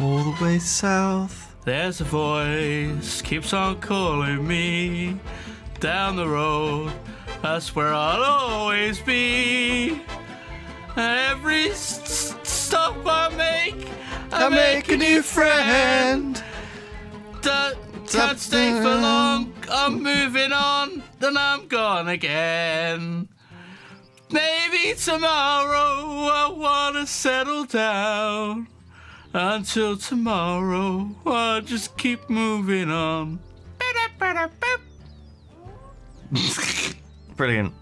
all the way south. There's a voice keeps on calling me down the road. That's where I'll always be. Every stop I make a new friend. Can't stay for long. I'm moving on, then I'm gone again. Maybe tomorrow I wanna settle down. Until tomorrow, I'll just keep moving on. Brilliant.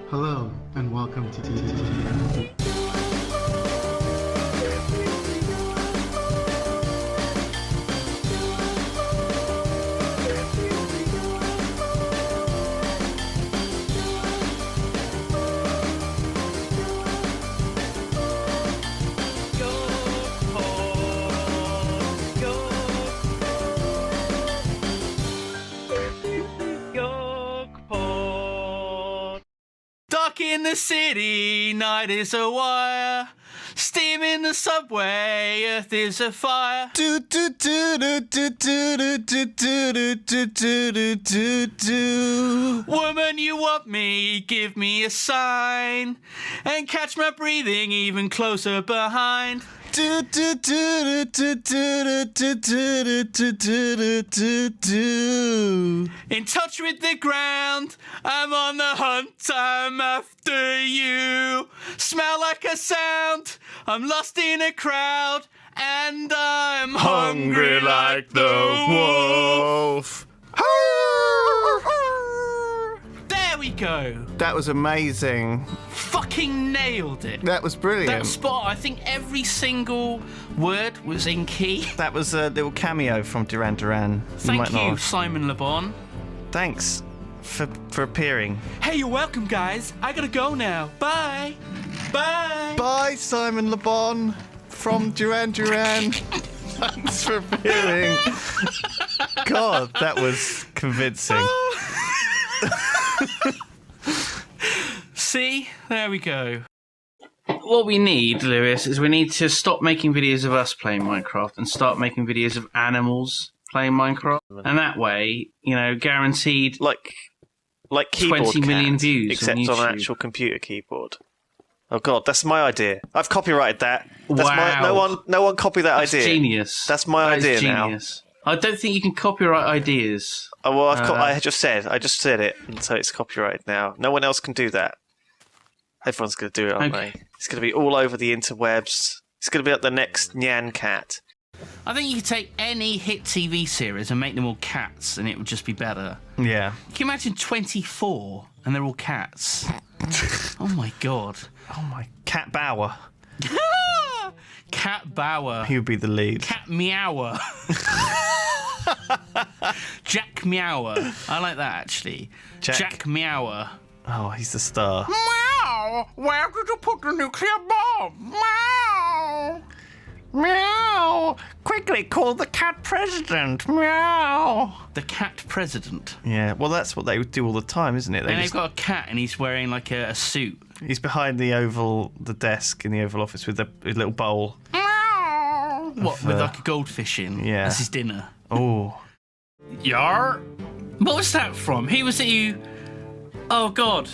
Hello, and welcome to TTT. Dark in the city, night is a wire. Steam in the subway, earth is a fire. Woman, you want me, give me a sign. And catch my breathing even closer behind. In touch with the ground, I'm on the hunt, I'm after you. Smell like a sound, I'm lost in a crowd, and I'm hungry like the wolf. There we go. That was amazing. Fucking nailed it. That was brilliant. That was spot on. I think every single word was in key. That was a little cameo from Duran. Thank you, Simon Le Bon. Thanks for appearing. Hey, you're welcome, guys. I gotta go now. Bye. Bye. Bye, Simon Le Bon from Duran. Thanks for appearing. God, that was convincing. See? There we go. What we need, Lewis, is we need to stop making videos of us playing Minecraft and start making videos of animals playing Minecraft. And that way, you know, guaranteed like keyboard 20 million cat, views except on on YouTube. an actual computer keyboard. Oh God, that's my idea. I've copyrighted that. That's Wow. No one copy that That's idea. genius. That's my That is idea genius. I don't think you can copyright ideas. now. Oh, well, I just said it, and so it's copyrighted now. No one else can do that. Everyone's going to do it, aren't Okay. they? It's going to be all over the interwebs. It's going to be like the next Nyan Cat. I think you could take any hit TV series and make them all cats, and it would just be better. Yeah. Can you imagine 24 and they're all cats? Oh my God. Oh my. Cat Bauer. Cat Bauer. He would be the lead. Cat Meower. Jack Meower. I like that, actually. Jack Meower. Oh, he's the star. Meow! Where did you put the nuclear bomb? Meow! Meow! Quickly call the cat president. Meow! The cat president. Yeah. Well, that's what they would do all the time, isn't it? And they've got a cat, and he's wearing like a suit. He's behind the desk in the Oval Office with a little bowl. Meow! What, with like a goldfish in? Yeah. That's his dinner. Oh. Yar? What was that from? Who was it you... Oh, God.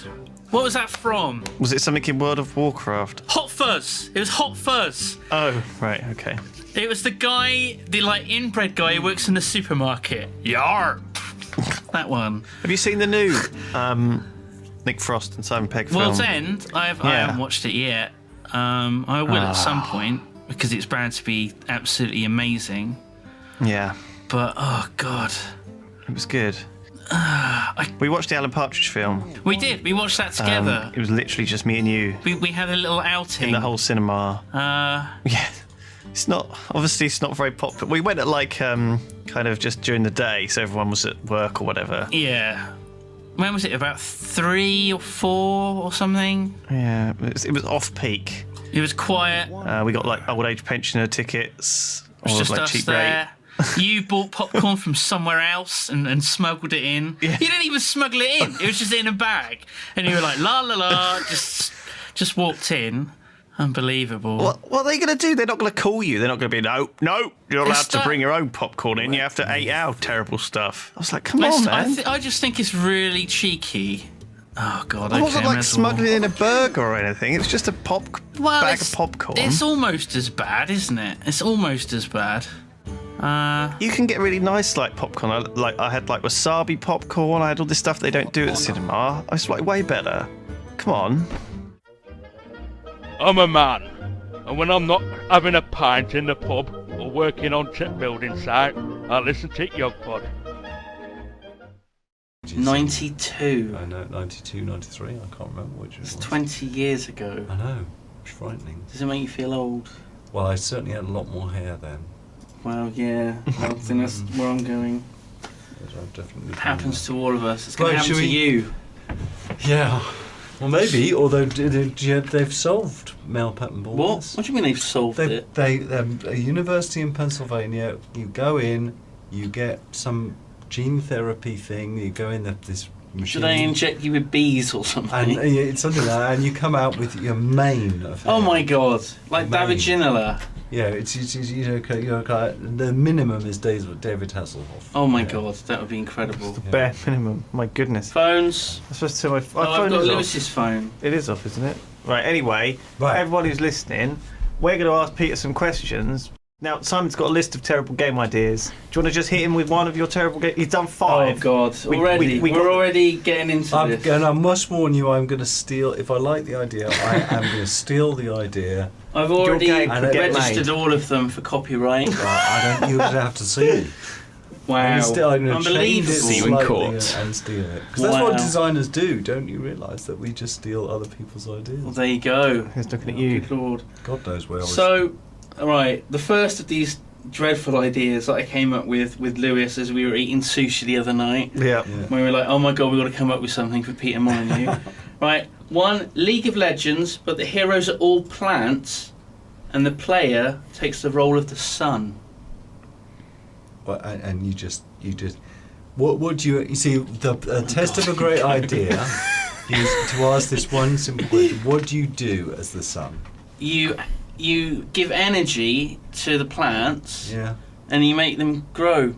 What was that from? Was it something in World of Warcraft? Hot Fuzz. It was Hot Fuzz. Oh, right, okay. It was the guy, the like inbred guy who works in the supermarket. Yar! That one. Have you seen the new Nick Frost and Simon Pegg film? World's End. I haven't watched it yet. I will at some point because it's bound to be absolutely amazing. Yeah. But oh God, it was good. We watched the Alan Partridge film. We did. We watched that together. It was literally just me and you. We had a little outing in the whole cinema. Yeah. It's not very popular. We went at like kind of just during the day, so everyone was at work or whatever. Yeah. When was it? About 3 or 4 or something? Yeah, it was off peak. It was quiet. We got like old age pensioner tickets. It was just like us cheap there. rate. You bought popcorn from somewhere else and smuggled it in. Yeah. You didn't even smuggle it in. It was just in a bag. And you were like, la la la, just walked in. Unbelievable. What are they going to do? They're not going to call you. They're not going to be, no, you're not allowed to bring your own popcorn in. You have to eat our terrible stuff. I was like, come on, man. I just think it's really cheeky. Oh, God, It wasn't okay, like smuggling in a burger or anything. It was just a bag of popcorn. It's almost as bad, isn't it? It's almost as bad. You can get really nice like popcorn. I had like wasabi popcorn. I had all this stuff they don't do at the cinema. It's like way better. Come on. I'm a man, and when I'm not having a pint in the pub or working on chip building site, I listen to YoGPoD. 92. I know, 92, 93, I can't remember which it was. It's 20 years ago. I know, it's frightening. Does it make you feel old? Well, I certainly had a lot more hair then. Well, yeah. I think that's where I'm going. Yes, I've definitely Happens to all of us. It's going Right, to happen shall to we- you. Yeah. Well, maybe, although they've solved male pattern What? baldness. What do you mean they've solved it? They a university in Pennsylvania. You go in, you get some gene therapy thing. You go in this machine. Do they inject you with bees or something? And it's something like that, and you come out with your mane of hair. Oh my God! Like Mane. David Ginola. Yeah, it's you're the minimum is David Hasselhoff. Oh my Yeah. God, that would be incredible. Bare minimum. My goodness. Phones. I'm supposed to turn my Oh, phone I've got is off. Lewis's phone. It is off, isn't it? Right. Anyway, Right. everyone who's listening, we're going to ask Peter some questions. Now, Simon's got a list of terrible game ideas. Do you want to just hit him with one of your terrible games? He's done 5. Oh God! We- Already, we we're got- already getting into this. And I must warn you, I'm going to steal. If I like the idea, I am going to steal the idea. I've already game could get registered made. all of them for copyright. I don't. You're going to have to see me. Wow! I'm going to change Unbelievable. it See you in slightly court. and steal it. Because that's what Wow. designers do. Don't you realise that we just steal other people's Well, ideas? there you go. He's looking at you. Good Lord. God knows where I was. So, alright, the first of these dreadful ideas that I came up with Lewis as we were eating sushi the other night. Yeah. Yeah. When we were like, oh my God, we've got to come up with something for Peter Molyneux. Right, 1, League of Legends, but the heroes are all plants, and the player takes the role of the sun. Well, and you just. What would you see? The test of a great idea is to ask this one simple question: what do you do as the sun? You give energy to the plants, Yeah. and you make them grow.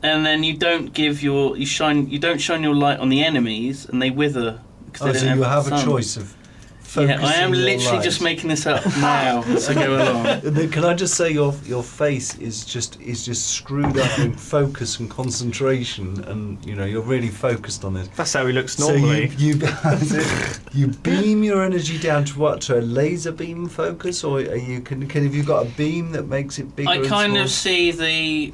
And then you don't shine your light on the enemies, and they wither. Because Oh, they so don't you have the a sun. choice of. Yeah, I am focusing your literally light. just making this up now as I go along. And then can I just say your face is just screwed up in focus and concentration, and you're really focused on this. That's how he looks normally. So you beam your energy down to what, to a laser beam focus, or are you have you got a beam that makes it bigger? I and kind smaller? of see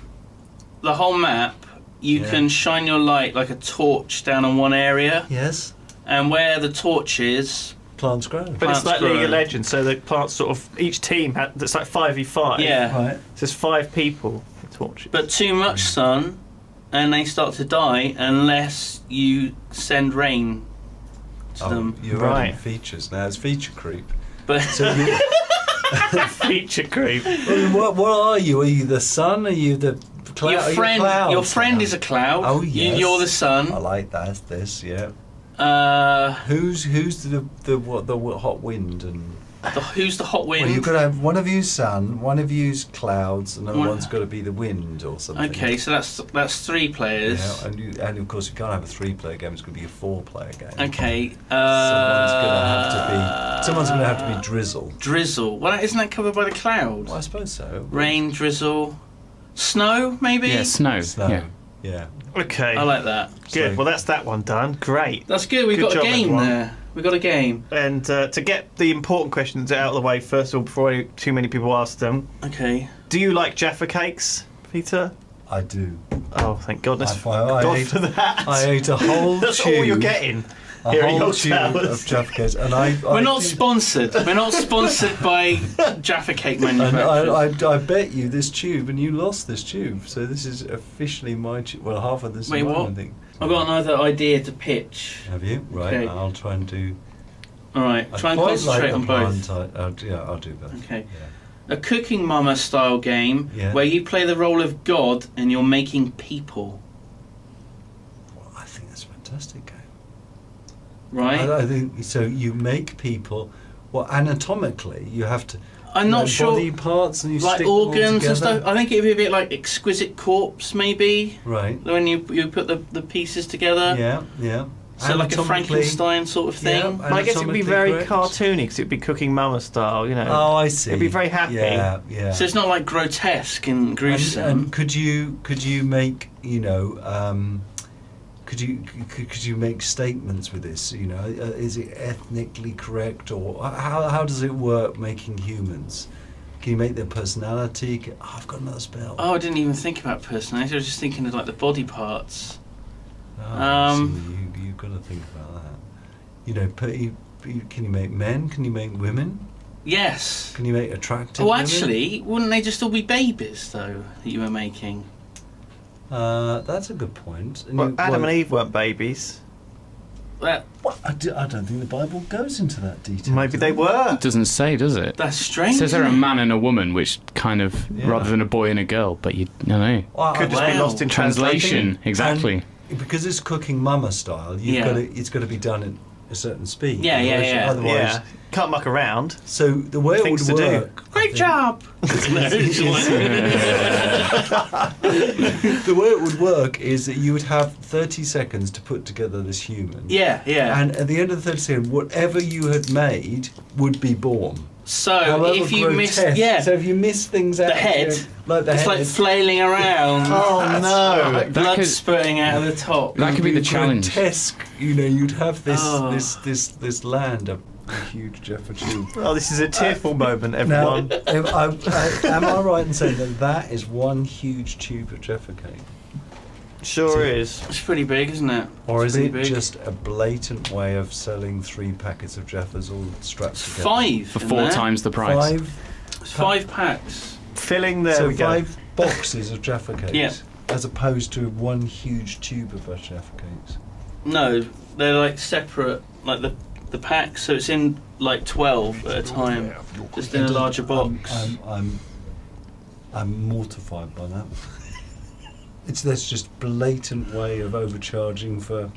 the whole map. You Yeah. can shine your light like a torch down on one area, Yes, and where the torch is, plants grow. But it's plants like League grow. of Legends, so the plants sort of each team that's like 5v5. yeah. Right. So there's 5 people with torches. But too much sun, and they start to die unless you send rain to them. You're Right. adding features now. It's feature creep. But So you, feature creep. what are you? Are you the sun? Are you the cloud? your friend, clouds now? is a cloud. Oh yes. You're the I sun. like that. This, yeah. Uh, Who's the hot wind and? who's the hot wind? Well, you've got to have one of you's sun, one of you's clouds, and another One- one's got to be the wind or something. Okay, so that's 3 players. Yeah, and of course you can't have a 3-player game. It's going to be a 4-player game. Okay. Someone's going to have to be Drizzle. Drizzle. Well, isn't that covered by the cloud? Well, I suppose so. Rain, drizzle, snow, maybe. Yeah, snow. Snow. Yeah. Yeah. Okay. I like that. Good. So- Well, that's that one done. Great. That's good. We've Good got a job, game everyone. there. We've got a game. And to get the important questions out of the way first of all, before too many people ask them, Okay. do you like Jaffa cakes, Peter? I do. Oh, thank goodness. I God ate- for that. I ate a whole That's tube. all you're getting. A Here at whole your tube towers. of Jaffa cakes, and We're not sponsored. We're not sponsored by Jaffa Cake manufacturers. I bet you this tube, and you lost this tube. So this is officially my tube. Well, half of this Wait, is mine, what? I think. I've got another idea to pitch. Have you? Right. Okay. I'll try and do. All right. I Try and quite concentrate like on the both. plant. I'll do both. Okay. Yeah. A Cooking Mama style game Yeah. where you play the role of God and you're making people. Well, I think that's a fantastic game. Right? I think so. You make people Well, anatomically, you have to. I'm not sure. Body parts and you Like stick them all organs and together? stuff. I think it'd be a bit like Exquisite Corpse, maybe. Right. When you put the pieces together. Yeah. So like a Anatomically- Frankenstein sort of thing. Yeah, I guess it'd be anatomically very correct. cartoony because it'd be Cooking Mama style, you know. Oh, I see. It'd be very happy. Yeah. So it's not like grotesque and gruesome. And could you make could you make statements with this? Is it ethnically correct, or how does it work making humans? Can you make their personality? I've got another spell. Oh, I didn't even think about personality. I was just thinking of like the body parts. So you've got to think about that. Can you make men? Can you make women? Yes. Can you make attractive Oh, women? actually, wouldn't they just all be babies though that you were making? That's a good point. Well, Adam and Eve weren't babies. That I don't think the Bible goes into that detail. Maybe they were. It doesn't say, does it? that's It strange. says they're a isn't it? man and a woman, which kind of, rather than a boy and a girl, but you know. Could just be Wow. lost in translation. Translation, exactly. Because it's Cooking Mama style, it's got to be done at a certain speed. Yeah. Otherwise, Yeah. Can't muck around. So the way it would Things to do. work. Great job. The way it would work is that you would have 30 seconds to put together this human. Yeah. And at the end of the 30 seconds, whatever you had made would be born. So However if you miss, grotesque. So if you miss things out, the head, like the it's head, like flailing around. Oh no! Blood could- spurting out of the top. That could be the challenge. grotesque. You'd have this Oh. this land of a huge Jaffa tube. Oh, this is a tearful moment, everyone. Now, am I right in saying that is one huge tube of Jaffa cake? Sure is. It's pretty big, isn't it? Or It's is it pretty big. just a blatant way of selling 3 packets of Jaffas all strapped together? 5 For in 4 there. times the price. 5? It's 5 packs. Filling there So we go. 5 boxes of Jaffa cakes? Yeah. As opposed to one huge tube of Jaffa cakes? No, they're like separate, like the packs. So it's in like 12 at a time, just in a larger box. I'm mortified by that. That's just blatant way of overcharging for.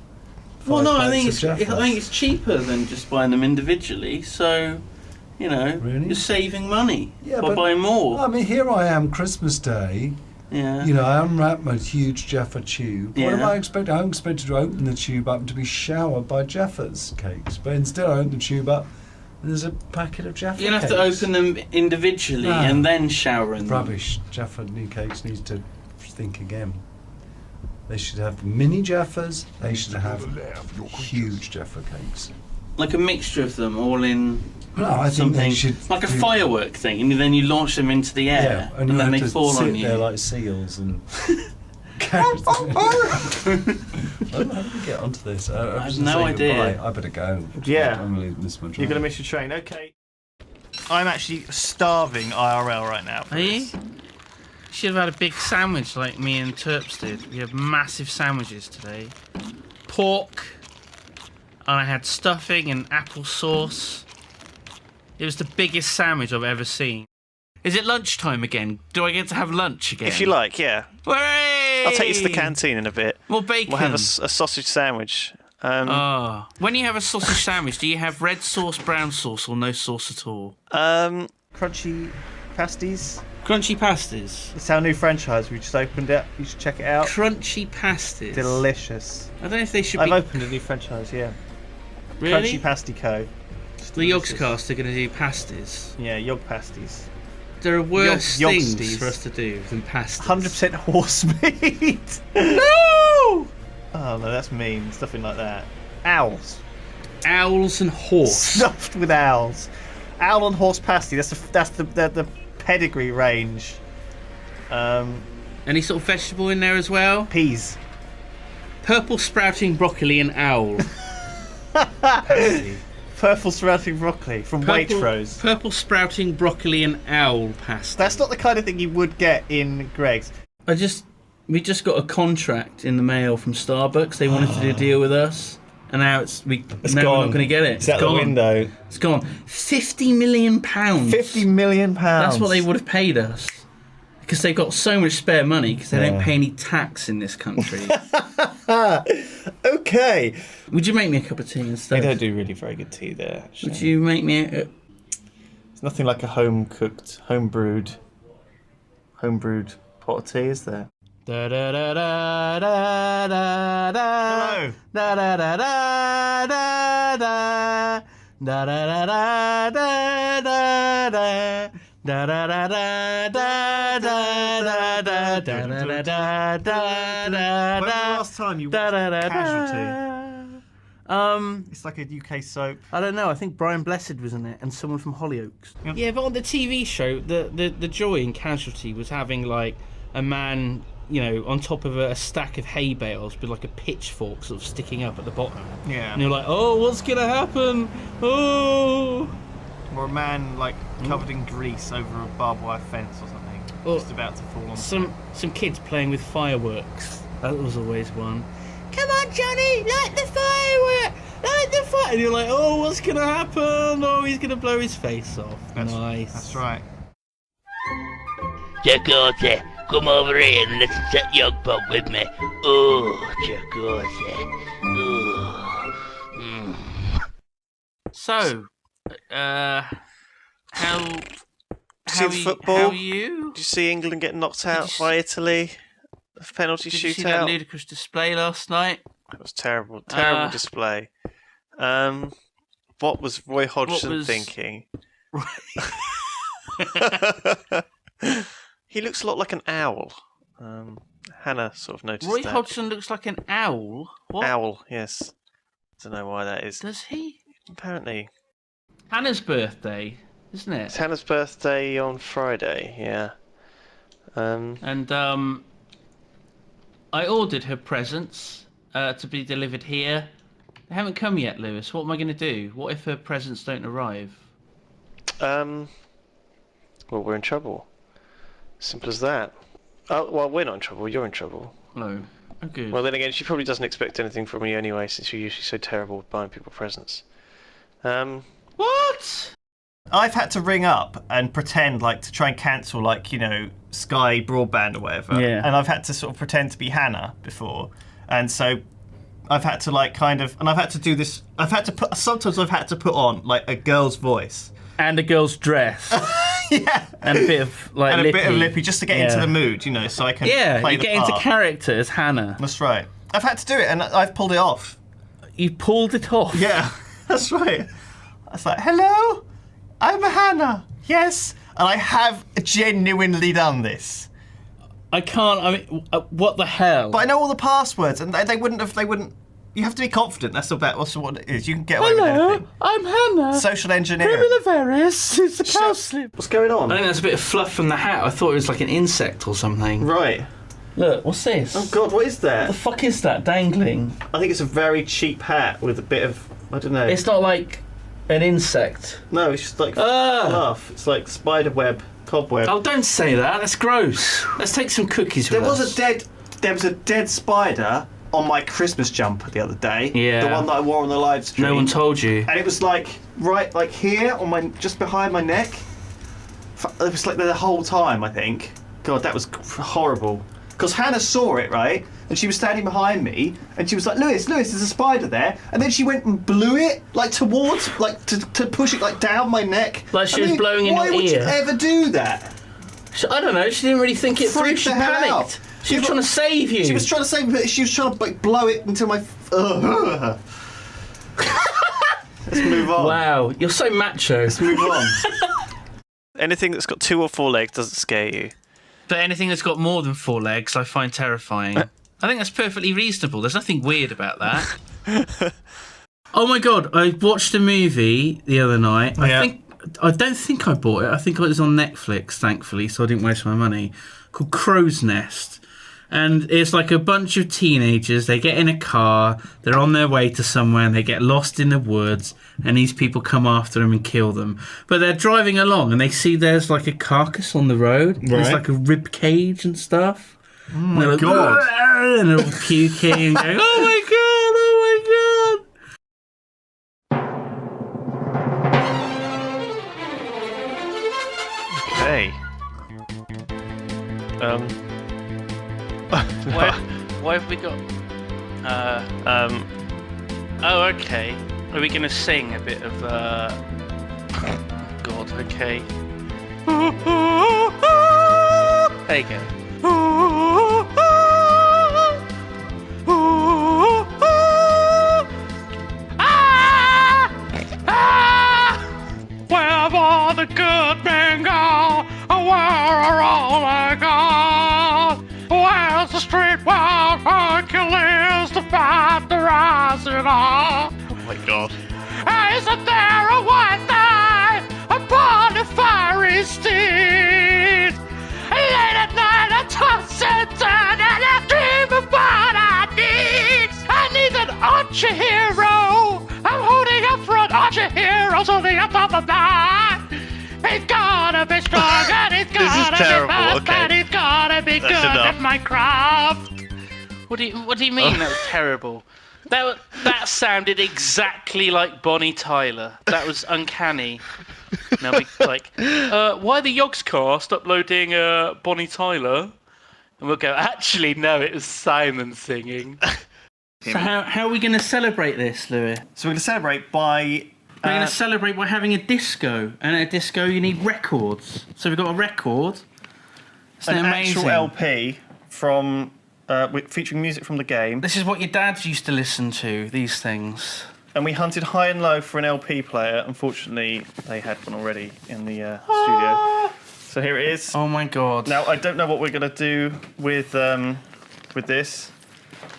Well, no, I think packs of Jaffas. it's cheaper than just buying them individually. So, Really? you're saving money Yeah, by but- buying more. I mean, here I am, Christmas Day. Yeah. I unwrap my huge Jaffa tube. What am Yeah. I expecting? I'm expected to open the tube up and to be showered by Jaffa's cakes. But instead, I open the tube up and there's a packet of Jaffa You're gonna have cakes. to open them individually No. and then shower in them. Rubbish. Jaffa new cakes needs to think again. They should have mini Jaffas. They should have huge Jaffa cakes. Like a mixture of them, all in No, I think something they should like a do- firework thing, and then you launch them into the air, Yeah, and you then have they to fall sit on you. there like seals and. How did we get onto this? I was have gonna no say idea. goodbye. I better go. Yeah. I'm gonna miss my train. You're gonna miss your train. Okay. I'm actually starving IRL right now. Are you? You should have had a big sandwich like me and Terps did. We had massive sandwiches today. Pork, and I had stuffing and apple sauce. It was the biggest sandwich I've ever seen. Is it lunchtime again? Do I get to have lunch again? If you like, yeah. Hooray! I'll take you to the canteen in a bit. More bacon. We'll have a sausage sandwich. Oh. When you have a sausage sandwich, do you have red sauce, brown sauce, or no sauce at all? Crunchy pasties. Crunchy pasties. It's our new franchise. We just opened it. You should check it out. Crunchy pasties. Delicious. I don't know if they should I've be. opened a new franchise. Yeah. Really? Crunchy Pasty Co. The Yogscast are going to do pasties. Yeah, yog pasties. There are worse things Yogsties. for us to do than pasties. 100% horse meat. No! Oh no, that's mean. Something like that. Owls. Owls and horse. Stuffed with owls. Owl and horse pasty. That's the pedigree range. Any sort of vegetable in there as well? Peas. Purple sprouting broccoli and owl. Purple sprouting broccoli from Waitrose. Purple sprouting broccoli and owl pasta. That's not the kind of thing you would get in Greg's. We just got a contract in the mail from Starbucks. They wanted to do a deal with us, and now we're not going to get it. It's out the window. It's gone. £50 million. £50 million. That's what they would have paid us. Because they've got so much spare money because they don't pay any tax in this country. Okay. Would you make me a cup of tea instead? They don't do really very good tea there. Actually. Would you make me nothing like a home-cooked, home-brewed pot of tea, is there? Da da da da da da da. Hello. Da da da da da da. Da da da da da da da. Da da da da da da da da da da da da. When was the last time you watched Casualty? It's like a UK soap. I don't know. I think Brian Blessed was in it, and someone from Hollyoaks. Yeah, but on the TV show, the joy in Casualty was having like a man, on top of a stack of hay bales with like a pitchfork sort of sticking up at the bottom. Yeah. And you're like, oh, what's gonna happen? Oh. Or a man like covered in grease over a barbed wire fence or something, Or just about to fall on. Some kids playing with fireworks. That was always one. Come on, Johnny, light the firework! Light the fire! And you're like, oh, what's gonna happen? Oh, he's gonna blow his face off. Nice. That's right. Chakotay, come over here and listen to YoGPoD with me. Oh, Chakotay. So, how See the football? How are you? Did you see England get knocked out by Italy? A penalty Did you see that shootout. ludicrous display last night? It was terrible. Terrible display. What was Roy Hodgson thinking? He looks a lot like an owl. Hannah sort of noticed Roy that. Hodgson looks like an owl. What? Owl, yes. Don't know why that is. Does he? Apparently. Hannah's birthday, isn't it? It's Hannah's birthday on Friday, yeah. And I ordered her presents to be delivered here. They haven't come yet, Lewis. What am I going to do? What if her presents don't arrive? Well, we're in trouble. Simple as that. Oh, well, we're not in trouble. You're in trouble. No. Oh, good. Well, then again, she probably doesn't expect anything from you anyway, since you're usually so terrible with buying people presents. What? I've had to ring up and pretend like to try and cancel Sky broadband or whatever. Yeah. And I've had to sort of pretend to be Hannah before. And so I've had to and I've had to do this. Sometimes I've had to put on like a girl's voice. And a girl's dress. Yeah. And a bit of like and lippy. A bit of lippy just to get into the mood, so I can play you the get part. into character as Hannah. That's right. I've had to do it and I've pulled it off. You pulled it off? Yeah, that's right. I was like, hello, I'm Hannah. Yes. And I have genuinely done this. What the hell? But I know all the passwords and they wouldn't. You have to be confident. That's what it is. You can get away with anything. I'm Hannah. Social engineering. Primulaveris. It's a cowslip. What's going on? I think that's a bit of fluff from the hat. I thought it was like an insect or something. Right. Look, what's this? Oh God, what is that? What the fuck is that dangling? I think it's a very cheap hat with a bit of, I don't know. It's not like an insect. No, it's just like fluff. It's like spider web, cobweb. Oh, don't say that. That's gross. Let's take some cookies with us. There was a dead spider on my Christmas jumper the other day. Yeah. The one that I wore on the live stream. No one told you. And it was like right like here on just behind my neck. It was like there the whole time, I think. God, that was horrible. Because Hannah saw it, right? And she was standing behind me, and she was like, Lewis, there's a spider there. And then she went and blew it, towards, to push it, down my neck. Like she was blowing in your ear. Why would you ever do that? I don't know, she didn't really think it through. She panicked. Out. She was trying to save you. She was trying to save me, but she was trying to, blow it into my... Let's move on. Wow, you're so macho. Let's move on. Anything that's got 2 or 4 legs doesn't scare you. But anything that's got more than 4 legs, I find terrifying. I think that's perfectly reasonable. There's nothing weird about that. Oh my God, I watched a movie the other night. Yeah. I don't think I bought it. I think it was on Netflix, thankfully, so I didn't waste my money. Called Crow's Nest. And it's like a bunch of teenagers. They get in a car. They're on their way to somewhere and they get lost in the woods. And these people come after them and kill them. But they're driving along and they see there's like a carcass on the road. Right. There's like a rib cage and stuff. Oh my God. Like, and they're all puking and going, oh my God, oh my God. Hey. Why have we got... Oh, okay. Are we going to sing a bit of... God. Okay. There you go. Where have all the good men gone? Where are all they gone? Where's the street wild Hercules to fight the rising on? Oh my god. Isn't there a white knight upon a fiery steed? Late at night I toss and turn and I dream of what I need. I need an archer hero. I'm holding up for an archer hero, holding up on the line. He's gotta be strong and he's gotta be fast and he's gotta be good at my craft. What do you mean that was terrible? That sounded exactly like Bonnie Tyler. That was uncanny. Now we why the Yogscast uploading Bonnie Tyler? And we'll go, actually no, it was Simon singing. So how are we going to celebrate this, Louis? So we're going to celebrate by... We're going to celebrate by having a disco. And at a disco, you need records. So we've got a record. Isn't an it amazing? actual LP from... featuring music from the game. This is what your dads used to listen to, these things. And we hunted high and low for an LP player. Unfortunately, they had one already in the studio. So here it is. Oh my god. Now, I don't know what we're going to do with this.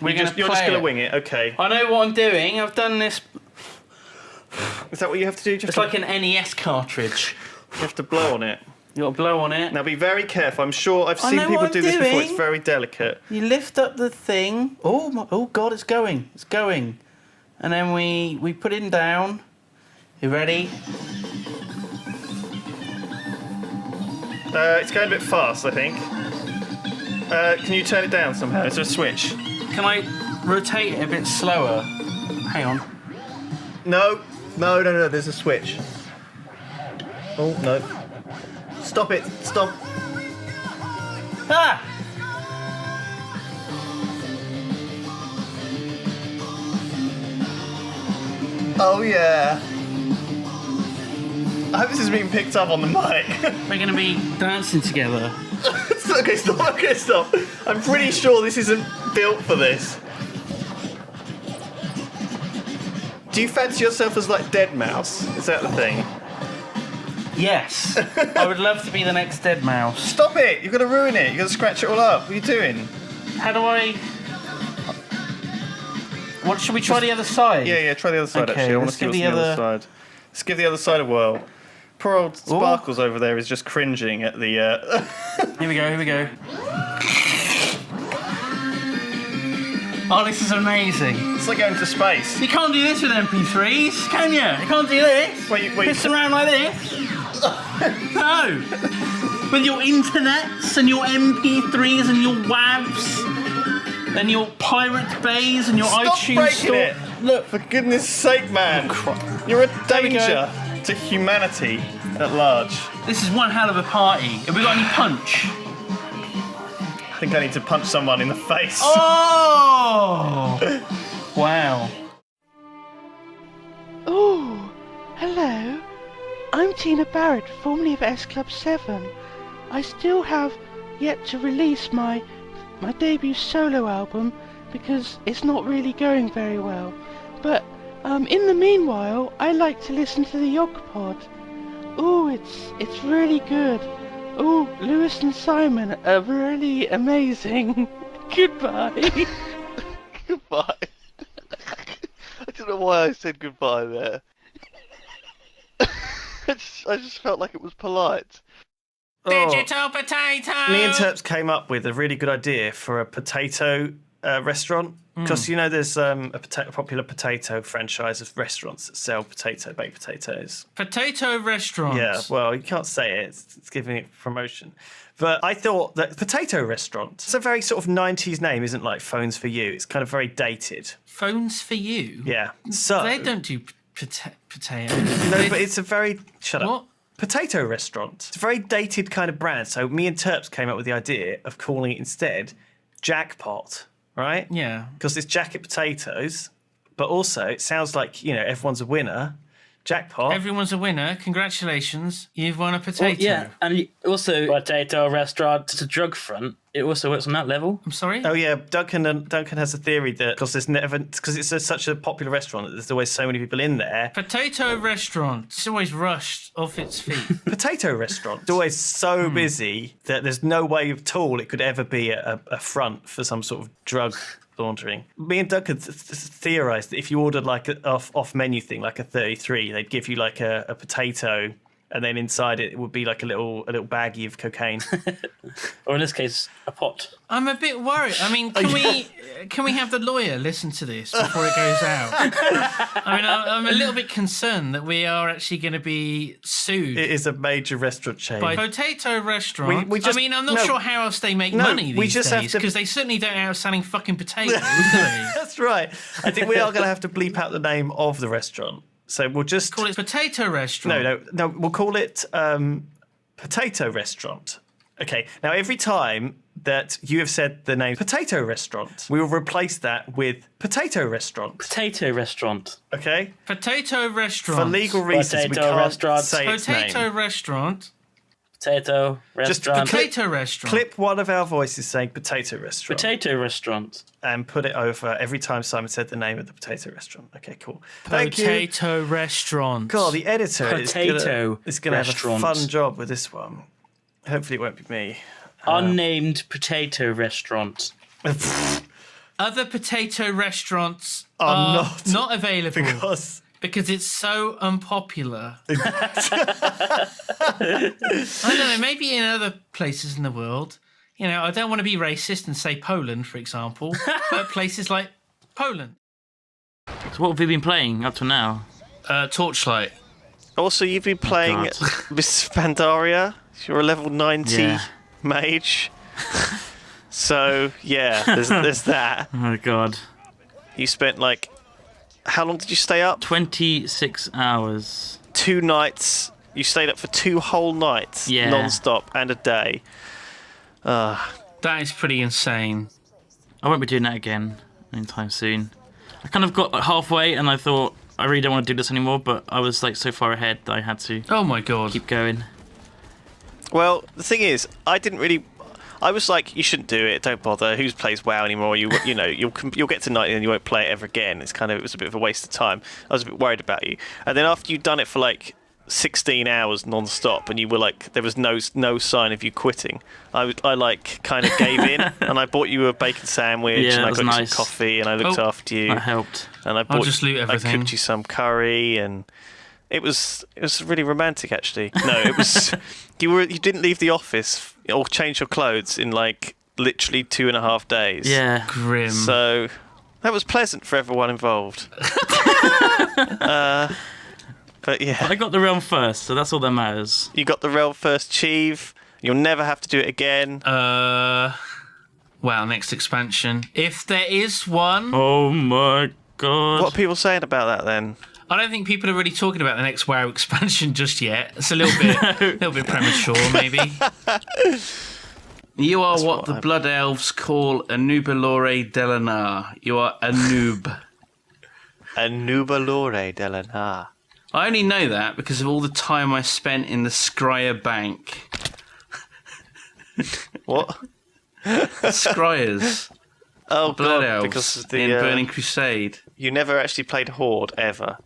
You're just going to wing it, okay. I know what I'm doing. I've done this. Is that what you have to do? It's like an NES cartridge. You have to blow on it. You got to blow on it. Now be very careful. I'm sure I've seen people do this before. It's very delicate. You lift up the thing. Oh god, it's going. It's going. And then we put it down. You ready? It's going a bit fast, I think. Can you turn it down somehow? Is there a switch? Can I rotate it a bit slower? Hang on. No. There's a switch. Oh, no. Stop it. Stop. Ah! Oh, yeah. I hope this is being picked up on the mic. We're going to be dancing together. Okay, stop. I'm pretty sure this isn't built for this. Do you fancy yourself as like Deadmau5? Is that the thing? Yes. I would love to be the next Deadmau5. Stop it! You're going to ruin it. You're going to scratch it all up. What are you doing? How do I... What, should we try the other side? Yeah, try the other side, okay, actually. I want to see what's on the other side. Let's give the other side a whirl. Poor old Sparkles over there is just cringing at the... Here we go. Oh, this is amazing. It's like going to space. You can't do this with MP3s, can you? You can't do this. Wait. Piss around like this. No. With your internets and your MP3s and your WAVs and your Pirate Bays and your Stop iTunes breaking store. It. Look. For goodness sake, man. You're a danger to humanity at large. This is one hell of a party. Have we got any punch? I think I need to punch someone in the face. Oh! Wow. Oh, hello. I'm Tina Barrett, formerly of S Club 7. I still have yet to release my debut solo album because it's not really going very well. But in the meanwhile, I like to listen to the YoGPoD. Oh, it's really good. Oh, Lewis and Simon are really amazing. Goodbye. Goodbye. I don't know why I said goodbye there. I just felt like it was polite. Digital potato! Me and Terps came up with a really good idea for a potato restaurant. Because, you know, there's a popular potato franchise of restaurants that sell baked potatoes. Potato restaurants? Yeah, well, you can't say it. It's giving it promotion. But I thought that potato restaurant, it's a very sort of 90s name, isn't like Phones for You. It's kind of very dated. Phones for You? Yeah. So they don't do potatoes. No, but it's a very... Shut up. What? Potato restaurant. It's a very dated kind of brand. So me and Terps came up with the idea of calling it instead Jackpot. Right? Yeah. Because it's jacket potatoes, but also it sounds like, you know, everyone's a winner. Jackpot. Everyone's a winner. Congratulations. You've won a potato. Well, yeah, and also potato restaurant to drug front. It also works on that level. I'm sorry? Oh yeah, Duncan has a theory that because it's such a popular restaurant that there's always so many people in there. Potato restaurant. It's always rushed off its feet. Potato restaurant. It's always so busy that there's no way at all it could ever be a front for some sort of drug laundering. Me and Duncan theorised that if you ordered like an off menu thing, like a 33, they'd give you like a potato. And then inside it would be like a little baggie of cocaine, or in this case, a pot. I'm a bit worried. I mean, can we have the lawyer listen to this before it goes out? I mean, I'm a little bit concerned that we are actually going to be sued. It is a major restaurant chain. By Potato Restaurant. I mean, I'm not sure how else they make money these days, because they certainly don't out selling fucking potatoes, do they? That's right. I think we are going to have to bleep out the name of the restaurant. So we'll just call it Potato Restaurant. No. We'll call it Potato Restaurant. Okay. Now, every time that you have said the name Potato Restaurant, we will replace that with Potato Restaurant. Potato Restaurant. Okay. Potato Restaurant. For legal reasons, we can't say its name. Potato Restaurant. Potato Restaurant. Potato Restaurant. Clip one of our voices saying Potato Restaurant. Potato Restaurant. And put it over every time Simon said the name of the Potato Restaurant. Okay, cool. Thank you. Potato Restaurant. God, the editor is going to have a fun job with this one. Hopefully it won't be me. Unnamed Potato Restaurant. Other potato restaurants are not available. Because it's so unpopular. I don't know, maybe in other places in the world. You know, I don't want to be racist and say Poland, for example, but places like Poland. So what have we been playing up to now? Torchlight. Also, you've been playing Miss Pandaria. You're a level 90 mage. So, yeah, there's that. Oh, my God. You spent, like... How long did you stay up? 26 hours. 2 nights. You stayed up for 2 whole nights, non-stop, and a day. That is pretty insane. I won't be doing that again anytime soon. I kind of got halfway, and I thought I really don't want to do this anymore. But I was like so far ahead that I had to. Oh my God! Keep going. Well, the thing is, I didn't really. I was like, you shouldn't do it. Don't bother. Who plays WoW anymore? You know, you'll get to 90 and you won't play it ever again. It was a bit of a waste of time. I was a bit worried about you. And then after you'd done it for like 16 hours non-stop, and you were like, there was no sign of you quitting. I like kind of gave in, and I bought you a bacon sandwich, and I got you some coffee, and I looked after you. That helped. And I cooked you some curry, and it was really romantic actually. No, it was you didn't leave the office or change your clothes in like literally 2.5 days. Yeah, grim. So that was pleasant for everyone involved. But yeah, I got the realm first, so that's all that matters. You got the realm first, Chief. You'll never have to do it again. Well, next expansion, if there is one. Oh my God! What are people saying about that then? I don't think people are really talking about the next WoW expansion just yet. It's a little bit premature, maybe. You are what the Blood Elves call a Nubalore Delanar. You are a noob. A Nubalore Delanar. I only know that because of all the time I spent in the Scryer Bank. What? Scryers. Oh, Blood God, Elves because of the in Burning Crusade. You never actually played Horde ever.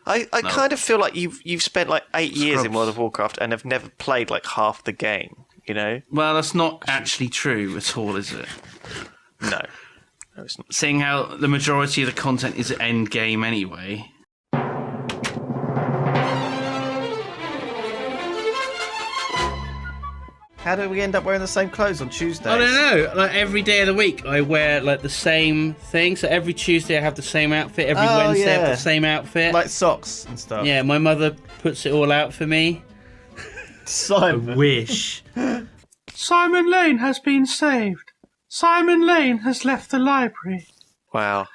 I kind of feel like you've spent like 8 years in World of Warcraft and have never played like half the game. You know? Well, that's not actually true at all, is it? No, it's not. Seeing how the majority of the content is end game anyway. How do we end up wearing the same clothes on Tuesdays? I don't know. Like every day of the week, I wear like the same thing. So every Tuesday, I have the same outfit. Every Wednesday, I have the same outfit. Like socks and stuff. Yeah, my mother puts it all out for me. Simon. I wish. Simon Lane has been saved. Simon Lane has left the library. Wow.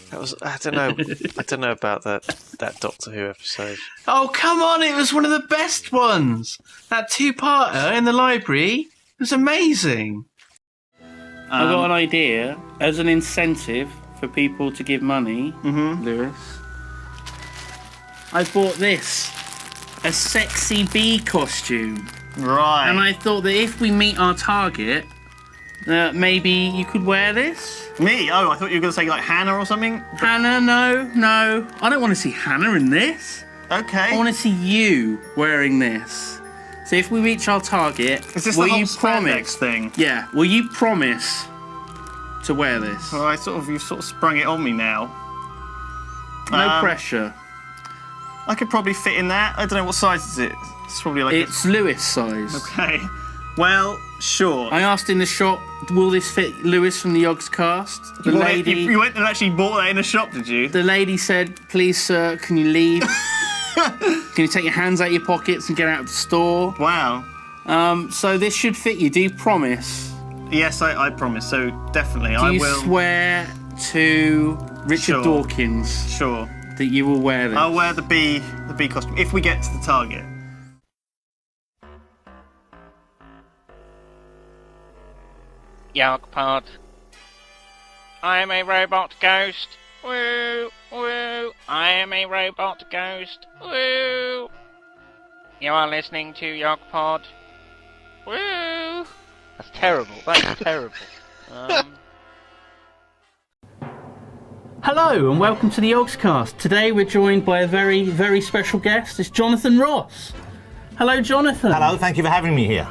That was I don't know about that Doctor Who episode. Oh, come on, it was one of the best ones. That 2-parter in the library was amazing. I got an idea as an incentive for people to give money, Lewis. I bought this, a sexy bee costume. Right. And I thought that if we meet our target, maybe you could wear this? Me? Oh, I thought you were going to say like Hannah or something. Hannah, no. I don't want to see Hannah in this. Okay. I want to see you wearing this. So if we reach our target, Is this will the whole you spandex promise? thing? Yeah. Will you promise to wear this? Well, you've sort of sprung it on me now. No pressure. I could probably fit in that. I don't know what size is it. It's probably like. It's Lewis size. Okay. Well, sure. I asked in the shop, will this fit Lewis from the Yogscast? The lady. You went and actually bought that in a shop, did you? The lady said, "Please, sir, can you leave? Can you take your hands out of your pockets and get out of the store?" Wow. So this should fit you. Do you promise? Yes, I promise. So definitely, Do I you will. swear to Richard Sure. Dawkins Sure. that you will wear this? I'll wear the bee costume if we get to the target. YoGPoD. I am a robot ghost. Woo, woo. I am a robot ghost. Woo. You are listening to YoGPoD. Woo. That's terrible. That's terrible. Hello and welcome to the Yogscast. Today we're joined by a very, very special guest. It's Jonathan Ross. Hello, Jonathan. Hello, thank you for having me here.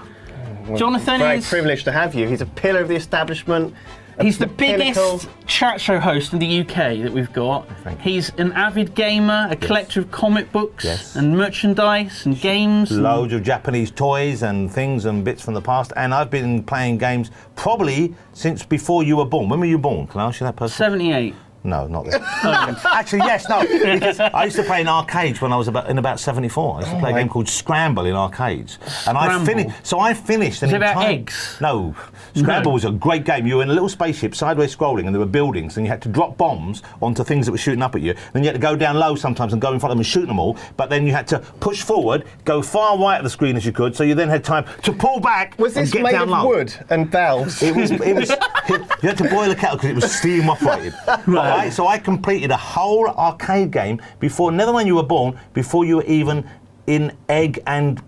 Jonathan Very is... privileged to have you. He's a pillar of the establishment. He's the biggest chat show host in the UK that we've got. He's an avid gamer, a collector of comic books and merchandise and games. Loads of Japanese toys and things and bits from the past. And I've been playing games probably since before you were born. When were you born? Can I ask you that person? 78. No, not that. Actually, yes, no. Because I used to play in arcades when I was about 74. I used to play a game called Scramble in arcades. And I finished. Is it about eggs? No. Scramble was a great game. You were in a little spaceship, sideways scrolling, and there were buildings, and you had to drop bombs onto things that were shooting up at you. Then you had to go down low sometimes and go in front of them and shoot them all. But then you had to push forward, go far right of the screen as you could, so you then had time to pull back Was this and get made down of low. wood and valves? It was. You had to boil a kettle because it was steam operated. Right. So I completed a whole arcade game before, never mind you were born, before you were even in egg and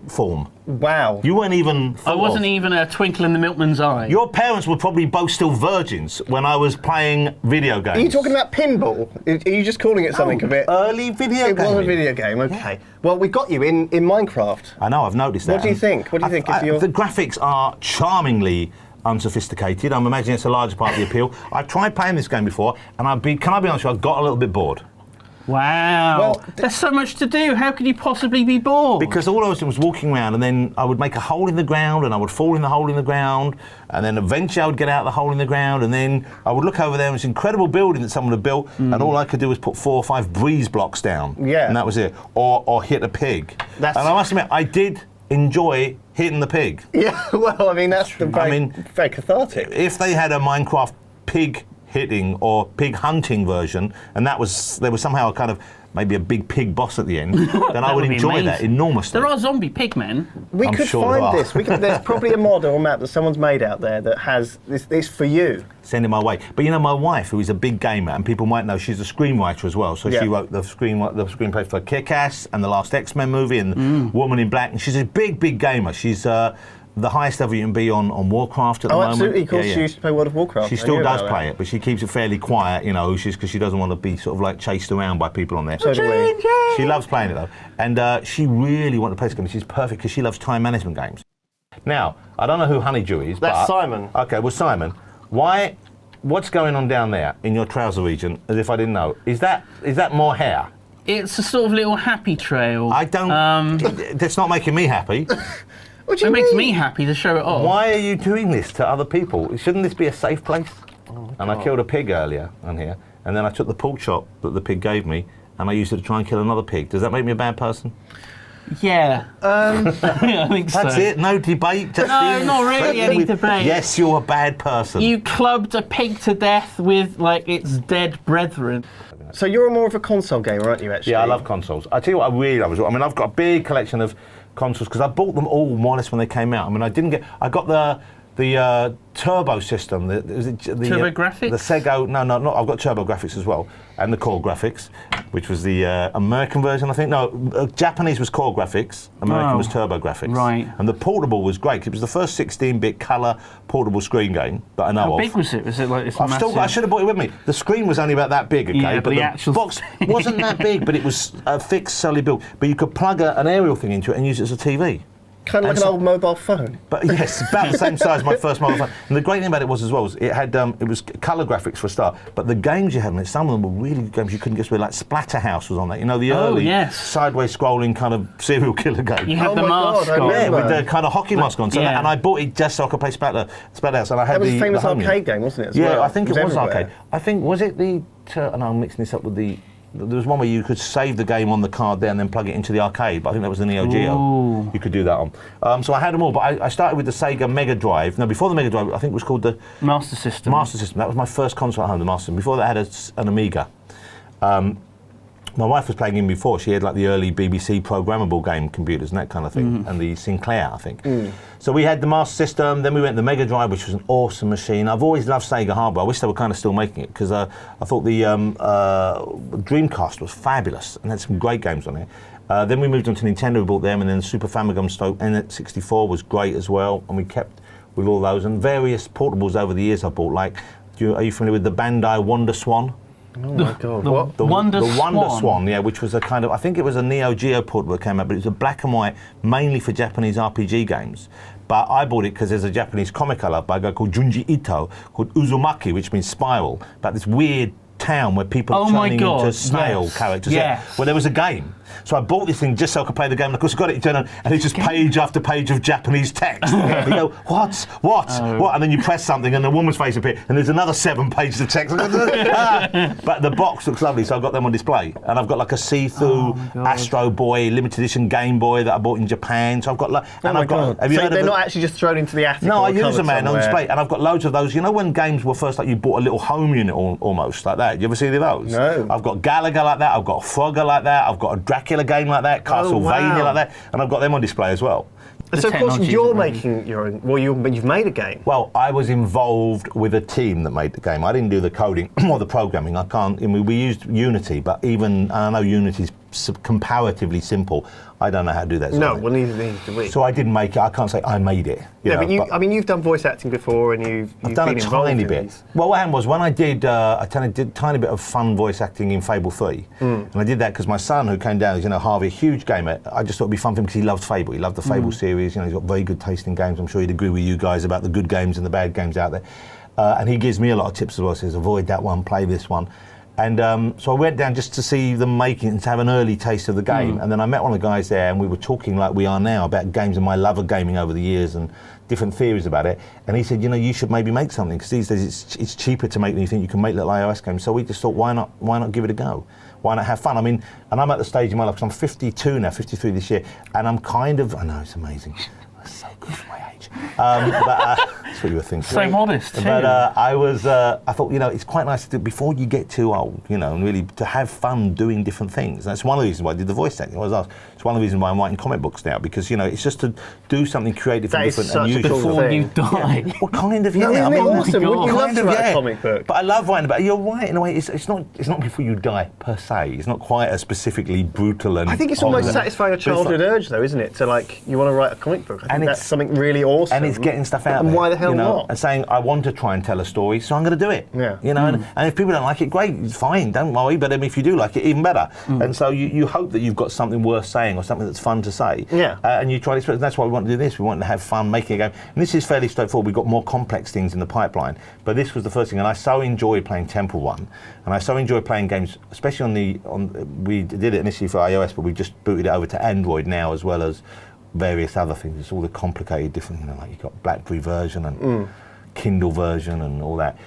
form. Wow. You weren't even. I wasn't even a twinkle in the milkman's eye. Your parents were probably both still virgins when I was playing video games. Are you talking about pinball? Are you just calling it something a bit... Early video game. It was a video game, okay. Well, we got you in Minecraft. I know, I've noticed that. What do you think? What do you think is your... The graphics are charmingly unsophisticated. I'm imagining it's a large part of the appeal. I've tried playing this game before, and can I be honest with you, I got a little bit bored. Wow. Well, there's so much to do. How could you possibly be bored? Because all I was doing was walking around, and then I would make a hole in the ground, and I would fall in the hole in the ground, and then eventually I would get out of the hole in the ground, and then I would look over there, and this incredible building that someone had built, and all I could do was put 4 or 5 breeze blocks down. Yeah. And that was it. Or hit a pig. And I must admit, I did enjoy hitting the pig. Yeah, well, I mean, that's very cathartic. If they had a Minecraft pig hitting or pig hunting version, and there was somehow a kind of maybe a big pig boss at the end, then I would enjoy that enormously. There are zombie pigmen. We could find this. There's probably a mod or a map that sosomeone's made out there that has this for you. Send it my way. But you know, my wife, who is a big gamer, and people might know she's a screenwriter as well. So she wrote the screenplay for Kick-Ass and the last X-Men movie and Woman in Black. And she's a big gamer. She's the highest ever you can be on Warcraft at the moment. Oh, absolutely. Of course, she used to play World of Warcraft. She still does play it, but she keeps it fairly quiet, you know, because she doesn't want to be sort of like chased around by people on there. So do we. She loves playing it though, and she really wanted to play this game. She's perfect because she loves time management games. Now, I don't know who Honeydew is. That's but Simon. Okay, well, Simon, what's going on down there in your trouser region? As if I didn't know. Is that more hair? It's a sort of little happy trail. I don't. That's not making me happy. What do you It mean? makes me happy to show it off. Why are you doing this to other people? Shouldn't this be a safe place? And I killed a pig earlier on here, and then I took the pork chop that the pig gave me, and I used it to try and kill another pig. Does that make me a bad person? Yeah. I think so. That's it, no debate. Just No, not really any debate. Yes, you're a bad person. You clubbed a pig to death with, like, its dead brethren. So you're more of a console gamer, aren't you, actually? Yeah, I love consoles. I tell you what I really love as well. I mean, I've got a big collection of consoles because I bought them all more or less when they came out. I mean, I got the turbo system. Turbo graphics? The Sega. No, not. I've got turbo graphics as well, and the core graphics, which was the American version, I think. No, Japanese was core graphics. American was turbo graphics. Right. And the portable was great. It was the first 16-bit colour portable screen game that I know of. How big was it? Was it like this massive? I should have brought it with me. The screen was only about that big, okay? Yeah, but the actual box wasn't that big, but it was fixed, solid built. But you could plug an aerial thing into it and use it as a TV. Kind of like an old mobile phone. But yes, about the same size as my first mobile phone. And the great thing about it was as well, was it had it was colour graphics for a start. But the games you had on it, some of them were really good games you couldn't guess where. Like Splatterhouse was on that. You know, the early sideways scrolling kind of serial killer game. You had the mask on. Yeah, with the kind of hockey mask on. So and I bought it just so I could play Splatterhouse. And I had that was a famous arcade game, wasn't it? As well? I think it was everywhere. arcade. I think was it the? And I'm mixing this up with the. There was one where you could save the game on the card there and then plug it into the arcade, but I think that was the Neo Geo. Ooh. You could do that on. So I had them all, but I started with the Sega Mega Drive. Now, before the Mega Drive, I think it was called the Master System. Master System. That was my first console at home, the Master System. Before that, I had an Amiga. My wife was playing in before. She had like the early BBC programmable game computers and that kind of thing, and the Sinclair, I think. So we had the Master System, then we went to the Mega Drive, which was an awesome machine. I've always loved Sega hardware. I wish they were kind of still making it, because I thought the Dreamcast was fabulous and had some great games on it. Then we moved on to Nintendo, we bought them, and then Super Famicom N64 was great as well, and we kept with all those, and various portables over the years I bought, like, are you familiar with the Bandai Wonder Swan? Oh my God! What? The Wonder Swan, yeah, which was a kind of, I think it was a Neo Geo port that came out, but it was a black and white, mainly for Japanese RPG games. But I bought it because there's a Japanese comic colour by a guy called Junji Ito, called Uzumaki, which means spiral, about this weird town where people are turning into snail characters. Yeah. Well, there was a game. So I bought this thing just so I could play the game, and of course I got it, you turn on, and it's just page after page of Japanese text. You go, what? And then you press something, and a woman's face appears, and there's another 7 pages of text. But the box looks lovely, so I got them on display. And I've got like a see-through Astro Boy limited edition Game Boy that I bought in Japan. So I've got like, have you heard they're not actually just thrown into the attic? No, I use them, man, on display, and I've got loads of those. You know when games were first, like you bought a little home unit almost like that. You ever see any of those? No. I've got Galaga like that. I've got a Frogger like that. I've got a Dracula game like that. Castlevania like that, and I've got them on display as well. So of course you're making your own. Well, you've made a game. Well, I was involved with a team that made the game. I didn't do the coding or the programming. I can't. I mean, we used Unity, but even I know Unity's comparatively simple. I don't know how to do that. No, well, neither do we. So I didn't make it. I can't say I made it. But you've done voice acting before, and you've done been a tiny bit. Well, what happened was when I did a tiny bit of fun voice acting in Fable 3, and I did that because my son, who came down, Harvey, a huge gamer. I just thought it'd be fun for him because he loved Fable. He loved the Fable series. He's got very good taste in games. I'm sure he'd agree with you guys about the good games and the bad games out there. And he gives me a lot of tips as well. Says avoid that one, play this one. And so I went down just to see them making it and to have an early taste of the game. And then I met one of the guys there, and we were talking like we are now about games and my love of gaming over the years and different theories about it. And he said, you should maybe make something, because these days it's cheaper to make than you think. You can make little iOS games. So we just thought, why not give it a go? Why not have fun? I mean, and I'm at the stage in my life, because I'm 52 now, 53 this year, and I'm kind of, I know, it's amazing. That's so good for my age. That's what you were thinking. So modest, too. But I thought, it's quite nice to do before you get too old, and really to have fun doing different things. That's one of the reasons why I did the voice acting. It's one of the reasons why I'm writing comic books now, because, it's just to do something creative and different and unusual. Before you die. Yeah. Well, kind of, yeah. No, isn't it awesome? Wouldn't you love to write a comic book? But I love writing about it. You're right, in a way. It's not before you die, per se. It's not quite as specifically brutal and... I think it's almost satisfying a childhood urge, though, isn't it? To, you want to write a comic book. I think that's something really awesome. And it's getting stuff out and there. Why the hell not? And saying, I want to try and tell a story, so I'm going to do it. Yeah. And if people don't like it, great, it's fine, don't worry. But if you do like it, even better. And so you hope that you've got something worth saying or something that's fun to say. Yeah. And you try to express. That's why we want to do this. We want to have fun making a game. And this is fairly straightforward. We've got more complex things in the pipeline. But this was the first thing. And I so enjoyed playing Temple Run. And I so enjoyed playing games, especially we did it initially for iOS, but we just booted it over to Android now, as well as various other things. It's all the complicated different, like you've got BlackBerry version and Kindle version and all that.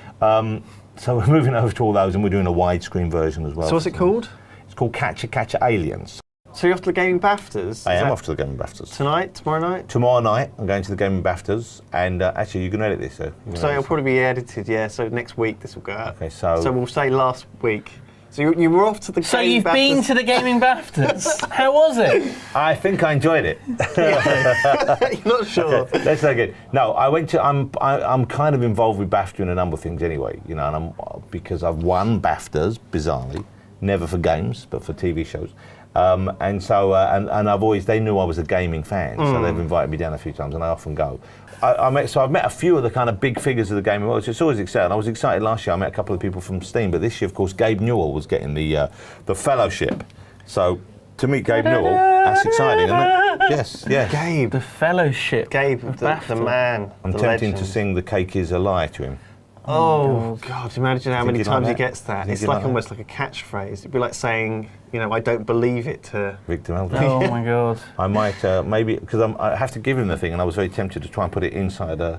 So we're moving over to all those, and we're doing a widescreen version as well. So what's it called? It's called Catcher Aliens. So you're off to the Gaming BAFTAs? I am off to the Gaming BAFTAs. Tonight? Tomorrow night? Tomorrow night, I'm going to the Gaming BAFTAs, and actually you can edit this, sir. So it'll probably be edited, yeah, so next week this will go out. Okay, so we'll say last week. So you were off to the So gaming you've BAFTAs. been to the gaming BAFTAs. How was it? I think I enjoyed it. You're not sure. Okay, let's take it. No, I went to. I'm kind of involved with BAFTA in a number of things anyway. You know, and because I've won BAFTAs bizarrely, never for games but for TV shows. And so and I've always, they knew I was a gaming fan, so they've invited me down a few times, and I often go. I've met a few of the kind of big figures of the gaming world. So it's always exciting. I was excited last year. I met a couple of people from Steam, but this year, of course, Gabe Newell was getting the fellowship. So to meet Gabe Newell, that's exciting, isn't it? Yes, yes. Gabe. The fellowship. Gabe, the man. I'm the tempting legend. to sing "The Cake Is a Lie" to him. Oh, God, imagine how many Think you like times he that? gets that. Think It's you like like that? almost like a catchphrase. It'd be like saying, you know, I don't believe it to... Victor Elder. Oh my God. I might maybe, because I have to give him the thing, and I was very tempted to try and put it inside a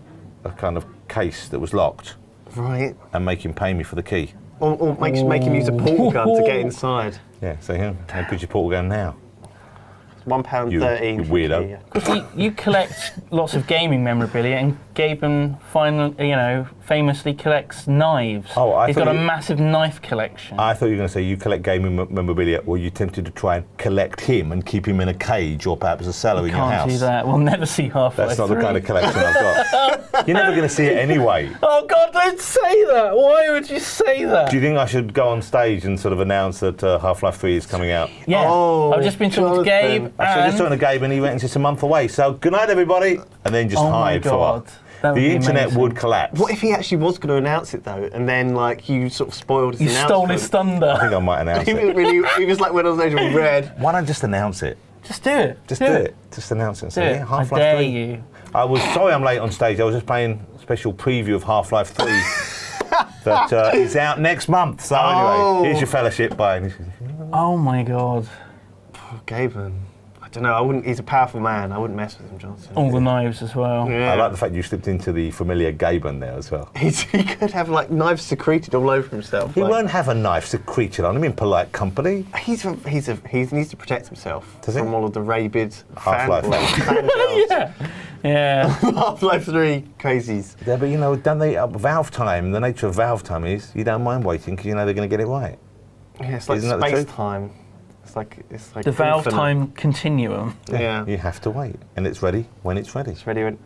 kind of case that was locked. Right. And make him pay me for the key. Or make him use a portal gun to get inside. Yeah, so how good's your portal gun now? £1.13. You weirdo. Because you collect lots of gaming memorabilia, and Gaben famously collects knives. Oh, He's got a massive knife collection. I thought you were going to say you collect gaming memorabilia, or you tempted to try and collect him and keep him in a cage, or perhaps a cellar in your house. Can't do that. We'll never see Half-Life 3. That's not the kind of collection I've got. You're never going to see it anyway. Oh God, don't say that. Why would you say that? Do you think I should go on stage and sort of announce that Half-Life 3 is coming out? Yeah. I've just been talking to Gabe. I was just talking to Gabe, and he went, it's a month away. So good night, everybody, and then just hide for a while. That would The be internet amazing. would collapse. What if he actually was going to announce it, though, and then, like, you sort of spoiled his You announcement? stole his thunder. I think I might announce he it. he was like, when I was age of red. Why don't I just announce it? Just do it. Just do it. Just announce it. And Do say, it. yeah, I Half-Life dare 3. you. I was sorry I'm late on stage. I was just playing a special preview of Half-Life 3 that is out next month. So anyway, here's your fellowship. Bye. Oh my God. Poor Gaben. I don't know. I wouldn't. He's a powerful man. I wouldn't mess with him, Johnson. All the knives as well. Yeah. I like the fact you slipped into the familiar Gaben there as well. He could have like knives secreted all over himself. He like, won't have a knife secreted on him in polite company. He needs to protect himself Does he? from all of the rabid Half-Life. fangirls. Yeah. Half-Life 3 crazies. Yeah, but you know, don't they? Valve time. The nature of Valve time is you don't mind waiting because you know they're going to get it right. Yeah, it's like Isn't that the space truth? time. It's like The Valve infinite. time continuum. Yeah. You have to wait, and it's ready when it's ready. It's ready when.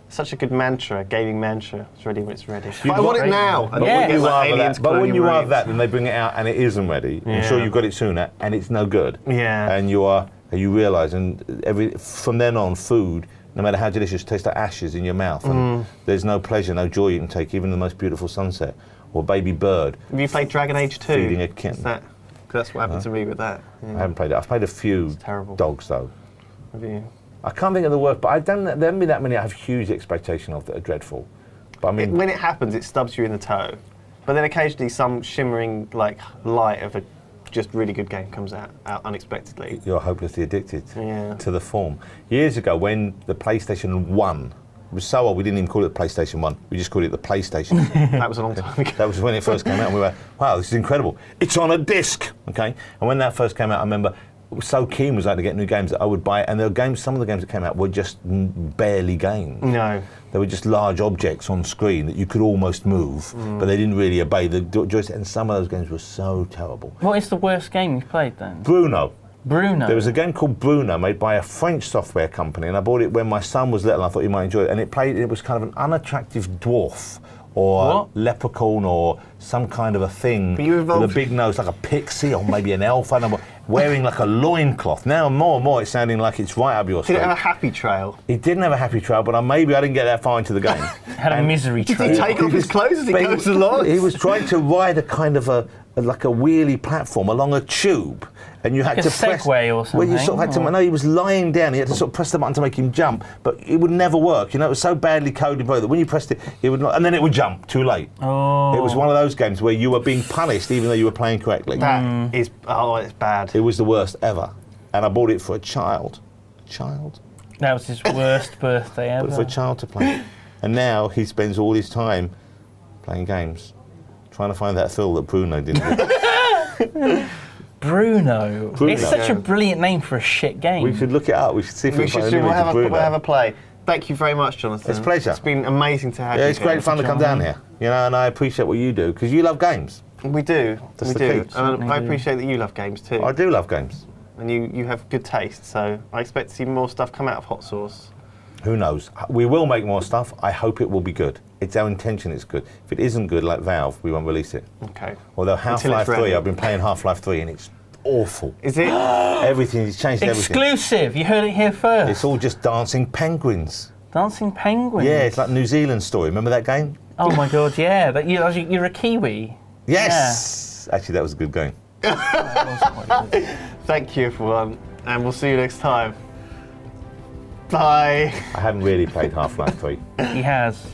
Such a good mantra, gaming mantra. It's ready when it's ready. You'd I want want- it now. But I when you like rather aliens that, but when cloning you rather robots. that, then they bring it out and it isn't ready. I'm sure Yeah. you've got it sooner, and it's no good. Yeah. And you realise, and from then on, food, no matter how delicious, tastes like ashes in your mouth, and there's no pleasure, no joy you can take, even the most beautiful sunset or baby bird. Have you played Dragon Age 2? Feeding a kitten. That's what happened to me with that. I haven't played it. I've played a few dogs though. Have you? I can't think of the word, but there haven't been that many I have huge expectation of that are dreadful. But I mean, When it happens, it stubs you in the toe. But then occasionally some shimmering like light of a just really good game comes out unexpectedly. you're hopelessly addicted Yeah. to the form. Years ago, when the PlayStation 1 was so old, we didn't even call it the PlayStation 1. We just called it the PlayStation. That was a long time ago. That was when it first came out, and we were, wow, this is incredible. It's on a disc, okay? And when that first came out, I remember so keen was I to get new games that I would buy it, and there were games, some of the games that came out were just barely games. No. They were just large objects on screen that you could almost move, but they didn't really obey the joystick, and some of those games were so terrible. What is the worst game you've played then? Bruno. Bruno. There was a game called Bruno made by a French software company, and I bought it when my son was little. I thought he might enjoy it, and it was kind of an unattractive dwarf or leprechaun or some kind of a thing with a big nose, like a pixie or maybe an elf, I don't know, wearing like a loincloth. Now more and more it's sounding like it's right up your street. Did it have a happy trail? It didn't have a happy trail, but maybe I didn't get that far into the game. Had a misery Did trail. he take off his clothes as he goes along? He was trying to ride a kind of like a wheelie platform along a tube, and you had Like to a press. Segway or Well, you something, sort of had to. or- No, he was lying down. He had to sort of press the button to make him jump, but it would never work. You know, it was so badly coded both that when you pressed it, it would not, and then it would jump too late. Oh. It was one of those games where you were being punished even though you were playing correctly. That is, it's bad. It was the worst ever, and I bought it for a child. That was his worst birthday ever. For a child to play, and now he spends all his time playing games, trying to find that thrill that Bruno didn't get. Bruno. Bruno. It's such a brilliant name for a shit game. We should look it up. We should see if we can find an We'll image have of Bruno. a play. Thank you very much, Jonathan. It's a pleasure. It's been amazing to have you. Yeah, it's great fun to come down here. You know, and I appreciate what you do because you love games. We do. That's we the do. key. And I appreciate that you love games too. I do love games. And you have good taste, so I expect to see more stuff come out of Hot Sauce. Who knows? We will make more stuff. I hope it will be good. It's our intention it's good. If it isn't good, like Valve, we won't release it. Okay. Although Until it's Half-Life 3, ready. I've been playing Half-Life 3 and it's awful. Is it? Everything, it's changed everything. Exclusive. You heard it here first. It's all just dancing penguins. Dancing penguins. Yeah, it's like New Zealand story. Remember that game? Oh my god, yeah. That you're a Kiwi. Yes! Actually, that was a good game. Thank you, everyone, and we'll see you next time. Bye. I haven't really played Half-Life 3. He has.